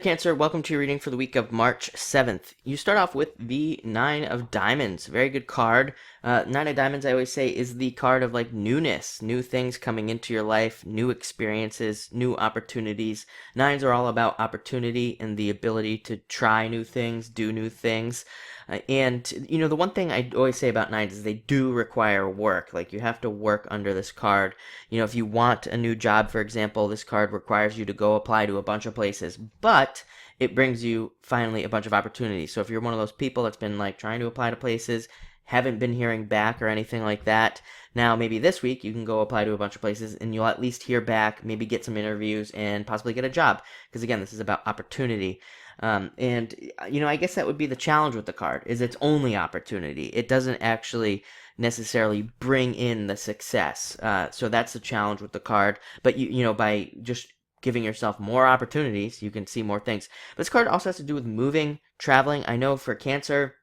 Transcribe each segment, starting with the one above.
Cancer, welcome to your reading for the week of March 7th. You start off with the Nine of Diamonds. Very good card. Nine of Diamonds, I always say, is the card of like newness, new things coming into your life, new experiences, new opportunities. Nines are all about opportunity and the ability to try new things, do new things. The one thing I always say about nines is they do require work. Like, you have to work under this card. If you want a new job, for example, this card requires you to go apply to a bunch of places, but it brings you finally a bunch of opportunities. So if you're one of those people that's been like trying to apply to places, haven't been hearing back or anything like that, now maybe this week you can go apply to a bunch of places and you'll at least hear back, maybe get some interviews and possibly get a job. Because again, this is about opportunity. I guess that would be the challenge with the card, is it's only opportunity. It doesn't actually necessarily bring in the success. So that's the challenge with the card. But by just giving yourself more opportunities, you can see more things. But this card also has to do with moving, traveling. I know for Cancer,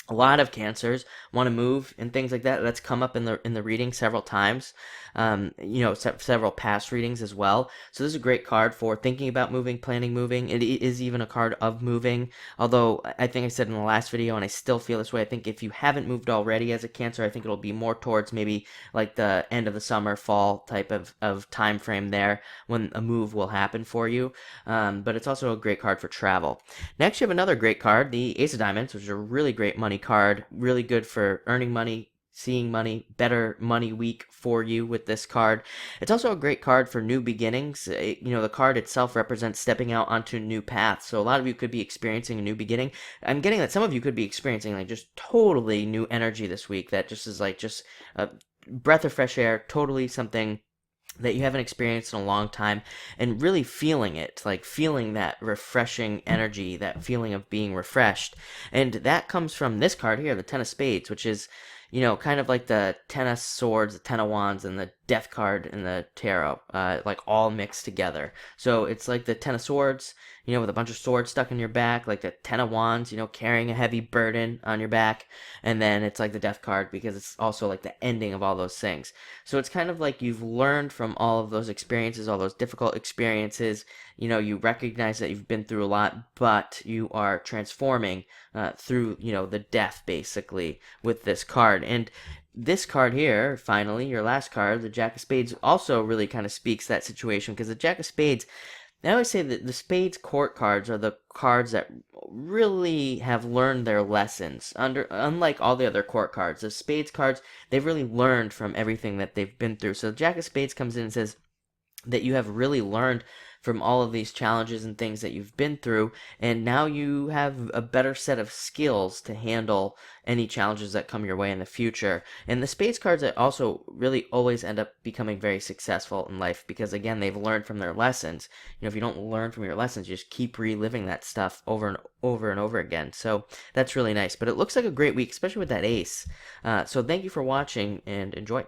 a lot of Cancers want to move and things like that. That's come up in the reading several times. Several past readings as well. So this is a great card for thinking about moving, planning moving. It is even a card of moving. Although I think I said in the last video, and I still feel this way, I think if you haven't moved already as a Cancer, I think it'll be more towards maybe like the end of the summer, fall type of time frame there when a move will happen for you. But it's also a great card for travel. Next, you have another great card, the Ace of Diamonds, which is a really great money card, really good for earning money, seeing money, better money week for you with this card. It's also a great card for new beginnings. The card itself represents stepping out onto new paths. So a lot of you could be experiencing a new beginning. I'm getting that some of you could be experiencing like just totally new energy this week that just is like just a breath of fresh air, totally something that you haven't experienced in a long time, and really feeling it, like feeling that refreshing energy, that feeling of being refreshed. And that comes from this card here, the Ten of Spades, which is kind of like the Ten of Swords, the Ten of Wands, and the Death card in the tarot, like all mixed together. So it's like the Ten of Swords, with a bunch of swords stuck in your back, like the Ten of Wands, carrying a heavy burden on your back, and then it's like the Death card because it's also like the ending of all those things. So it's kind of like you've learned from all of those experiences, all those difficult experiences. You recognize that you've been through a lot, but you are transforming through, the death, basically, with this card. And this card here, finally, your last card, the Jack of Spades, also really kind of speaks that situation, because the Jack of Spades, I always say that the Spades court cards are the cards that really have learned their lessons. Unlike all the other court cards, the Spades cards, they've really learned from everything that they've been through. So the Jack of Spades comes in and says that you have really learned from all of these challenges and things that you've been through, and now you have a better set of skills to handle any challenges that come your way in the future. And the Spades cards that also really always end up becoming very successful in life, because again, they've learned from their lessons. If you don't learn from your lessons, you just keep reliving that stuff over and over and over again. So that's really nice. But it looks like a great week, especially with that ace. So thank you for watching, and enjoy.